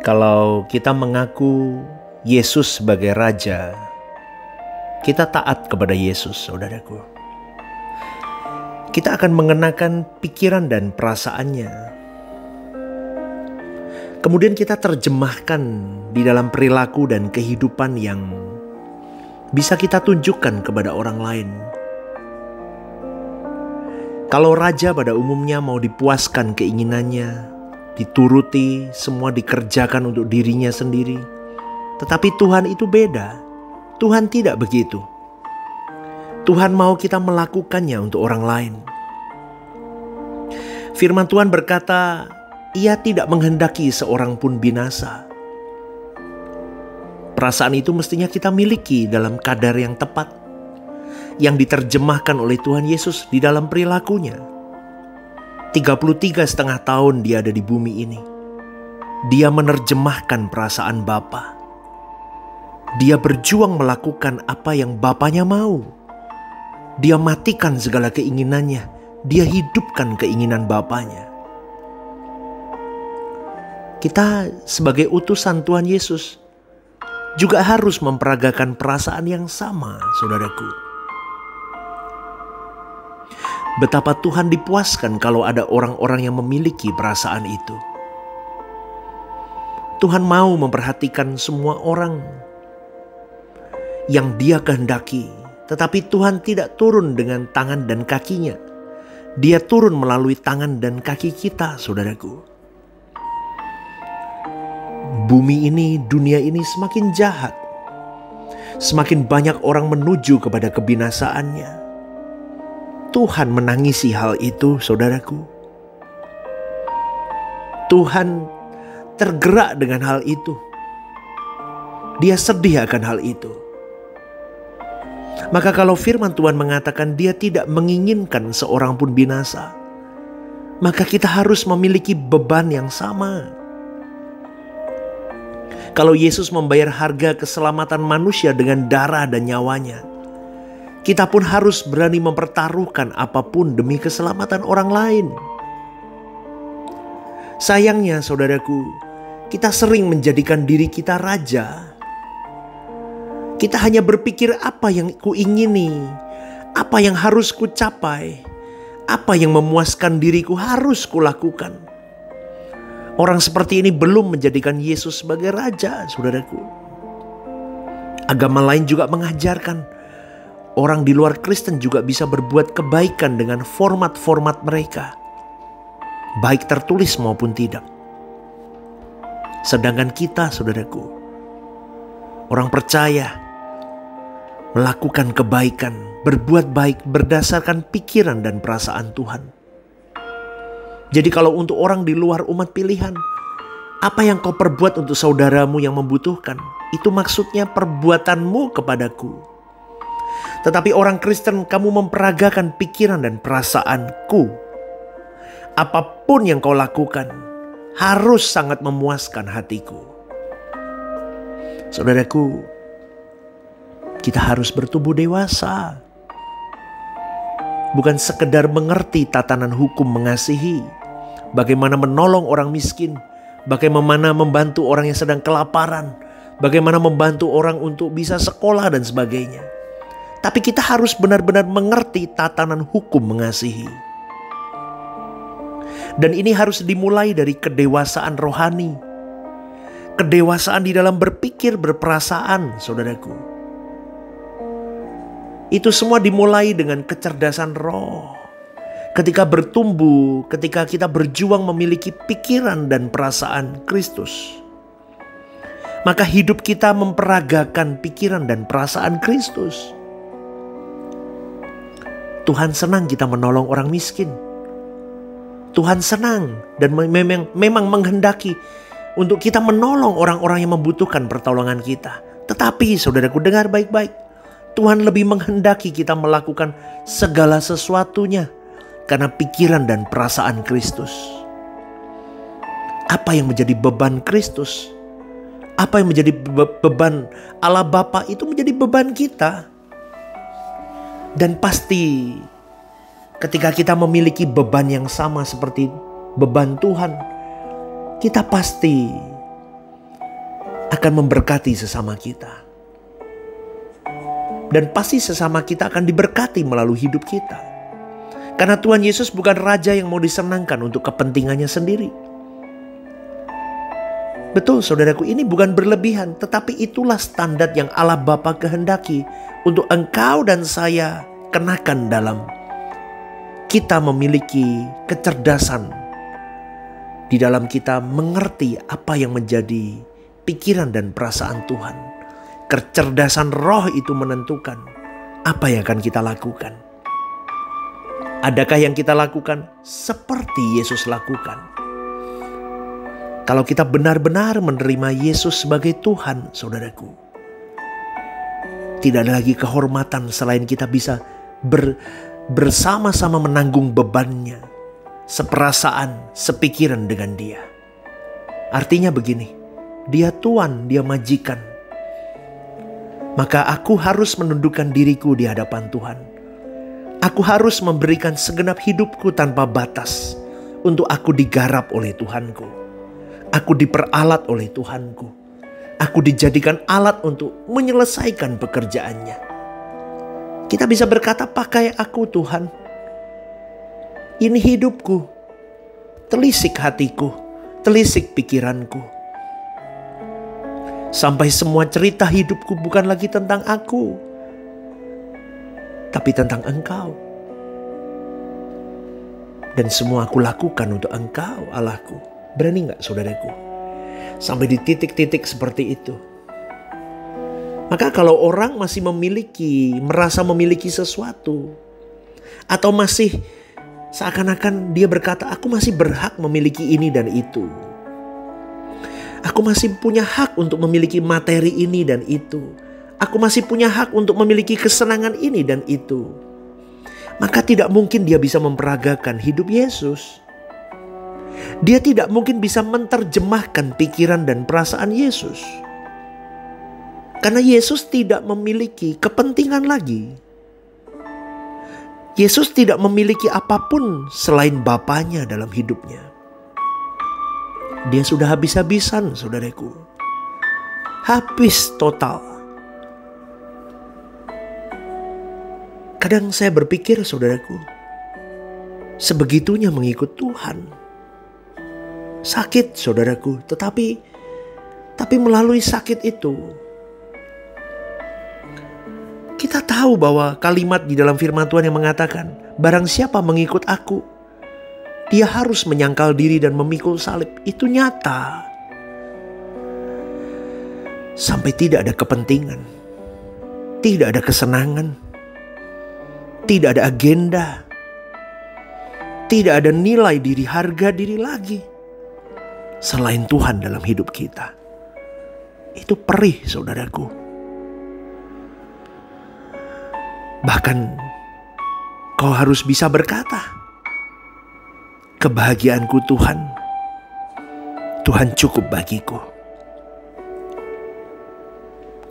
Kalau kita mengaku Yesus sebagai Raja, kita taat kepada Yesus, saudaraku. Kita akan mengenakan pikiran dan perasaannya. Kemudian kita terjemahkan di dalam perilaku dan kehidupan yang bisa kita tunjukkan kepada orang lain. Kalau raja pada umumnya mau dipuaskan keinginannya, dituruti, semua dikerjakan untuk dirinya sendiri. Tetapi Tuhan itu beda. Tuhan tidak begitu. Tuhan mau kita melakukannya untuk orang lain. Firman Tuhan berkata, Ia tidak menghendaki seorang pun binasa. Perasaan itu mestinya kita miliki dalam kadar yang tepat, yang diterjemahkan oleh Tuhan Yesus di dalam perilakunya. 33,5 tahun dia ada di bumi ini. Dia menerjemahkan perasaan Bapa. Dia berjuang melakukan apa yang Bapanya mau. Dia matikan segala keinginannya. Dia hidupkan keinginan Bapanya. Kita sebagai utusan Tuhan Yesus juga harus memperagakan perasaan yang sama, saudaraku. Betapa Tuhan dipuaskan kalau ada orang-orang yang memiliki perasaan itu. Tuhan mau memperhatikan semua orang yang Dia kehendaki. Tetapi Tuhan tidak turun dengan tangan dan kakinya. Dia turun melalui tangan dan kaki kita, saudaraku. Bumi ini, dunia ini semakin jahat. Semakin banyak orang menuju kepada kebinasaannya. Tuhan menangisi hal itu, saudaraku. Tuhan tergerak dengan hal itu. Dia sedih akan hal itu. Maka kalau firman Tuhan mengatakan Dia tidak menginginkan seorang pun binasa, maka kita harus memiliki beban yang sama. Kalau Yesus membayar harga keselamatan manusia dengan darah dan nyawanya, kita pun harus berani mempertaruhkan apapun demi keselamatan orang lain. Sayangnya, saudaraku, kita sering menjadikan diri kita raja. Kita hanya berpikir apa yang kuingini, apa yang harus kucapai, apa yang memuaskan diriku harus kulakukan. Orang seperti ini belum menjadikan Yesus sebagai raja, saudaraku. Agama lain juga mengajarkan orang di luar Kristen juga bisa berbuat kebaikan dengan format-format mereka, baik tertulis maupun tidak. Sedangkan kita, saudaraku, orang percaya, melakukan kebaikan, berbuat baik berdasarkan pikiran dan perasaan Tuhan. Jadi kalau untuk orang di luar umat pilihan, apa yang kau perbuat untuk saudaramu yang membutuhkan, itu maksudnya perbuatanmu kepadaku. Tetapi orang Kristen, kamu memperagakan pikiran dan perasaanku. Apapun yang kau lakukan harus sangat memuaskan hatiku. Saudaraku, kita harus bertumbuh dewasa. Bukan sekedar mengerti tatanan hukum mengasihi, bagaimana menolong orang miskin, bagaimana membantu orang yang sedang kelaparan, bagaimana membantu orang untuk bisa sekolah dan sebagainya. Tapi kita harus benar-benar mengerti tatanan hukum mengasihi. Dan ini harus dimulai dari kedewasaan rohani. Kedewasaan di dalam berpikir, berperasaan, saudaraku. Itu semua dimulai dengan kecerdasan roh. Ketika bertumbuh, ketika kita berjuang memiliki pikiran dan perasaan Kristus, maka hidup kita memperagakan pikiran dan perasaan Kristus. Tuhan senang kita menolong orang miskin. Tuhan senang dan memang menghendaki untuk kita menolong orang-orang yang membutuhkan pertolongan kita. Tetapi saudaraku, dengar baik-baik. Tuhan lebih menghendaki kita melakukan segala sesuatunya karena pikiran dan perasaan Kristus. Apa yang menjadi beban Kristus, apa yang menjadi beban Allah Bapa, itu menjadi beban kita. Dan pasti ketika kita memiliki beban yang sama seperti beban Tuhan, kita pasti akan memberkati sesama kita. Dan pasti sesama kita akan diberkati melalui hidup kita. Karena Tuhan Yesus bukan raja yang mau disenangkan untuk kepentingannya sendiri. Betul saudaraku, ini bukan berlebihan, tetapi itulah standar yang Allah Bapa kehendaki untuk engkau dan saya kenakan dalam kita memiliki kecerdasan di dalam kita mengerti apa yang menjadi pikiran dan perasaan Tuhan. Kecerdasan roh itu menentukan apa yang akan kita lakukan. Adakah yang kita lakukan seperti Yesus lakukan? Kalau kita benar-benar menerima Yesus sebagai Tuhan, saudaraku, tidak ada lagi kehormatan selain kita bisa bersama-sama menanggung bebannya, seperasaan, sepikiran dengan Dia. Artinya begini, Dia Tuhan, Dia majikan. Maka aku harus menundukkan diriku di hadapan Tuhan. Aku harus memberikan segenap hidupku tanpa batas untuk aku digarap oleh Tuhanku. Aku diperalat oleh Tuhanku. Aku dijadikan alat untuk menyelesaikan pekerjaannya. Kita bisa berkata, pakai aku Tuhan. Ini hidupku. Telisik hatiku. Telisik pikiranku. Sampai semua cerita hidupku bukan lagi tentang aku, tapi tentang Engkau. Dan semua aku lakukan untuk Engkau, Allahku. Berani gak saudaraku? Sampai di titik-titik seperti itu. Maka kalau orang masih merasa memiliki sesuatu, atau masih seakan-akan dia berkata, aku masih berhak memiliki ini dan itu. Aku masih punya hak untuk memiliki materi ini dan itu. Aku masih punya hak untuk memiliki kesenangan ini dan itu. Maka tidak mungkin dia bisa memperagakan hidup Yesus. Dia tidak mungkin bisa menerjemahkan pikiran dan perasaan Yesus. Karena Yesus tidak memiliki kepentingan lagi. Yesus tidak memiliki apapun selain Bapanya dalam hidupnya. Dia sudah habis-habisan, saudaraku. Habis total. Kadang saya berpikir, saudaraku, sebegitunya mengikut Tuhan. Sakit, saudaraku, tetapi melalui sakit itu, kita tahu bahwa kalimat di dalam firman Tuhan yang mengatakan, barang siapa mengikut aku, dia harus menyangkal diri dan memikul salib. Itu nyata. Sampai tidak ada kepentingan, tidak ada kesenangan, tidak ada agenda, tidak ada nilai diri, harga diri lagi selain Tuhan dalam hidup kita. Itu perih, saudaraku. Bahkan kau harus bisa berkata, kebahagiaanku Tuhan, Tuhan cukup bagiku.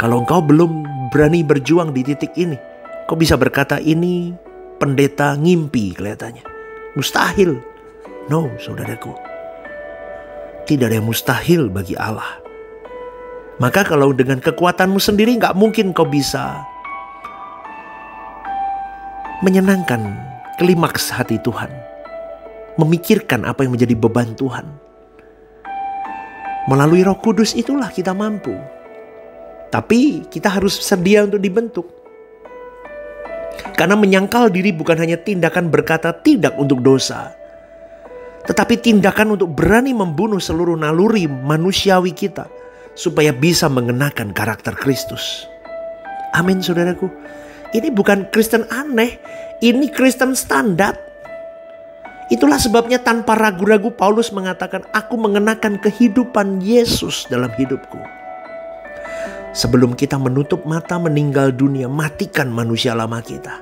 Kalau engkau belum berani berjuang di titik ini, kau bisa berkata ini pendeta ngimpi kelihatannya. Mustahil. No, saudaraku. Tidak ada yang mustahil bagi Allah. Maka kalau dengan kekuatanmu sendiri gak mungkin kau bisa menyenangkan klimaks hati Tuhan. Memikirkan apa yang menjadi beban Tuhan. Melalui Roh Kudus itulah kita mampu. Tapi kita harus sedia untuk dibentuk. Karena menyangkal diri bukan hanya tindakan berkata tidak untuk dosa, tetapi tindakan untuk berani membunuh seluruh naluri manusiawi kita, supaya bisa mengenakan karakter Kristus. Amin, saudaraku. Ini bukan Kristen aneh, ini Kristen standar. Itulah sebabnya tanpa ragu-ragu Paulus mengatakan, aku mengenakan kehidupan Yesus dalam hidupku. Sebelum kita menutup mata meninggal dunia, matikan manusia lama kita.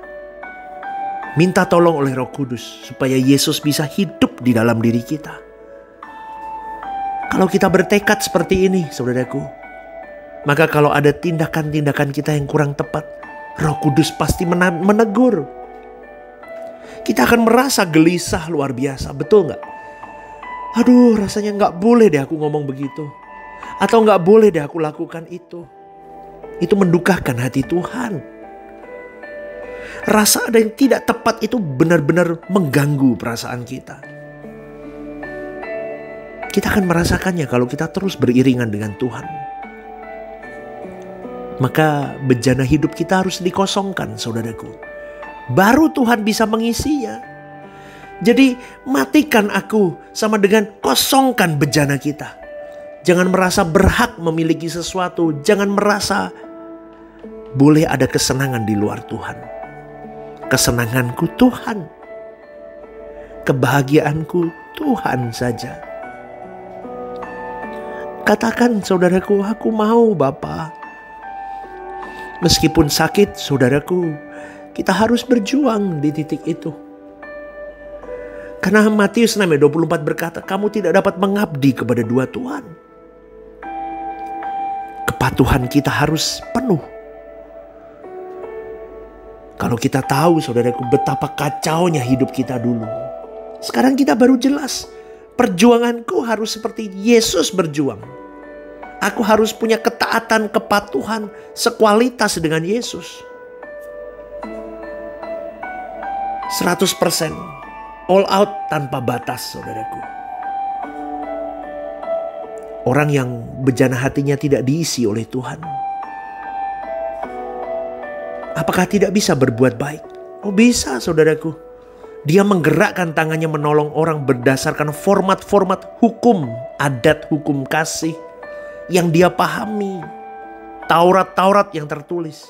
Minta tolong oleh Roh Kudus supaya Yesus bisa hidup di dalam diri kita. Kalau kita bertekad seperti ini, saudaraku, maka kalau ada tindakan-tindakan kita yang kurang tepat, Roh Kudus pasti menegur. Kita akan merasa gelisah luar biasa, betul gak? Aduh, rasanya gak boleh deh aku ngomong begitu. Atau nggak boleh deh aku lakukan itu. Itu mendukakan hati Tuhan. Rasa ada yang tidak tepat itu benar-benar mengganggu perasaan kita. Kita akan merasakannya kalau kita terus beriringan dengan Tuhan. Maka bejana hidup kita harus dikosongkan, saudaraku. Baru Tuhan bisa mengisinya. Jadi matikan aku sama dengan kosongkan bejana kita. Jangan merasa berhak memiliki sesuatu. Jangan merasa boleh ada kesenangan di luar Tuhan. Kesenanganku Tuhan. Kebahagiaanku Tuhan saja. Katakan, saudaraku, aku mau Bapa. Meskipun sakit, saudaraku, kita harus berjuang di titik itu. Karena Matius 6:24 berkata, kamu tidak dapat mengabdi kepada dua Tuhan. Kepatuhan kita harus penuh. Kalau kita tahu, saudaraku, betapa kacaunya hidup kita dulu. Sekarang kita baru jelas. Perjuanganku harus seperti Yesus berjuang. Aku harus punya ketaatan, kepatuhan sekualitas dengan Yesus. 100%. All out tanpa batas, saudaraku. Orang yang bejana hatinya tidak diisi oleh Tuhan. Apakah tidak bisa berbuat baik? Oh bisa, saudaraku. Dia menggerakkan tangannya menolong orang berdasarkan format-format hukum, adat hukum kasih yang dia pahami. Taurat-Taurat yang tertulis.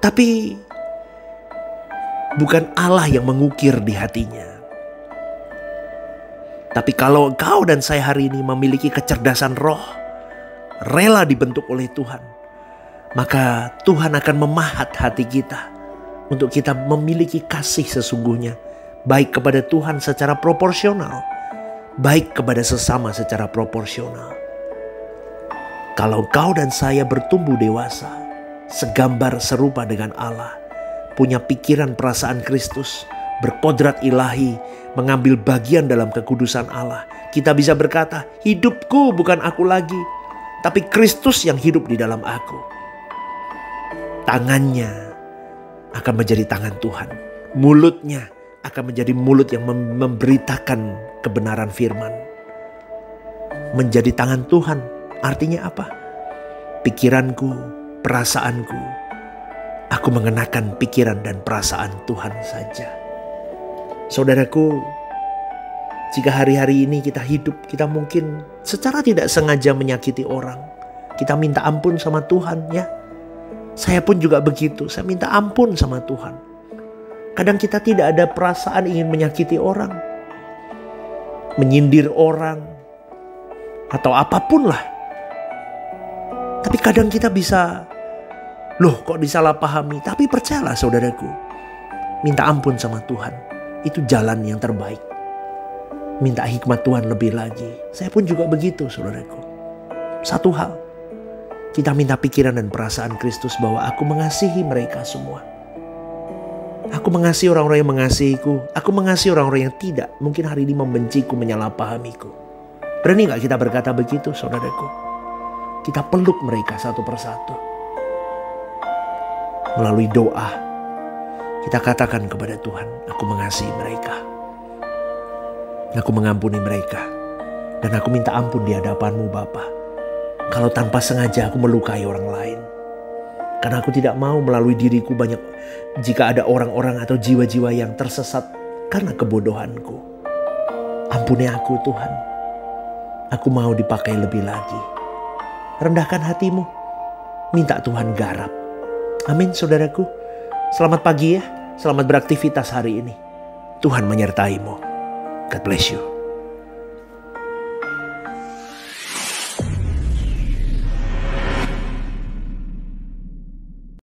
Tapi bukan Allah yang mengukir di hatinya. Tapi kalau engkau dan saya hari ini memiliki kecerdasan roh, rela dibentuk oleh Tuhan, maka Tuhan akan memahat hati kita untuk kita memiliki kasih sesungguhnya, baik kepada Tuhan secara proporsional, baik kepada sesama secara proporsional. Kalau kau dan saya bertumbuh dewasa, segambar serupa dengan Allah, punya pikiran perasaan Kristus, berkodrat ilahi, mengambil bagian dalam kekudusan Allah, kita bisa berkata, hidupku bukan aku lagi, tapi Kristus yang hidup di dalam aku. Tangannya akan menjadi tangan Tuhan. Mulutnya akan menjadi mulut yang memberitakan kebenaran firman. Menjadi tangan Tuhan artinya apa? Pikiranku, perasaanku, aku mengenakan pikiran dan perasaan Tuhan saja. Saudaraku, jika hari-hari ini kita hidup, kita mungkin secara tidak sengaja menyakiti orang. Kita minta ampun sama Tuhan ya. Saya pun juga begitu, saya minta ampun sama Tuhan. Kadang kita tidak ada perasaan ingin menyakiti orang, menyindir orang, atau apapun lah. Tapi kadang kita bisa, loh kok disalahpahami. Tapi percayalah saudaraku, minta ampun sama Tuhan, itu jalan yang terbaik. Minta hikmat Tuhan lebih lagi. Saya pun juga begitu saudaraku. Satu hal, kita minta pikiran dan perasaan Kristus bahwa aku mengasihi mereka semua. Aku mengasihi orang-orang yang mengasihiku. Aku mengasihi orang-orang yang tidak. Mungkin hari ini membenciku, menyalahpahamiku. Berani gak kita berkata begitu saudaraku? Kita peluk mereka satu persatu. Melalui doa, kita katakan kepada Tuhan, aku mengasihi mereka. Aku mengampuni mereka. Dan aku minta ampun di hadapan-Mu Bapa. Kalau tanpa sengaja aku melukai orang lain. Karena aku tidak mau melalui diriku banyak. Jika ada orang-orang atau jiwa-jiwa yang tersesat karena kebodohanku. Ampuni aku Tuhan. Aku mau dipakai lebih lagi. Rendahkan hatimu. Minta Tuhan garap. Amin saudaraku. Selamat pagi ya. Selamat beraktivitas hari ini. Tuhan menyertaimu. God bless you.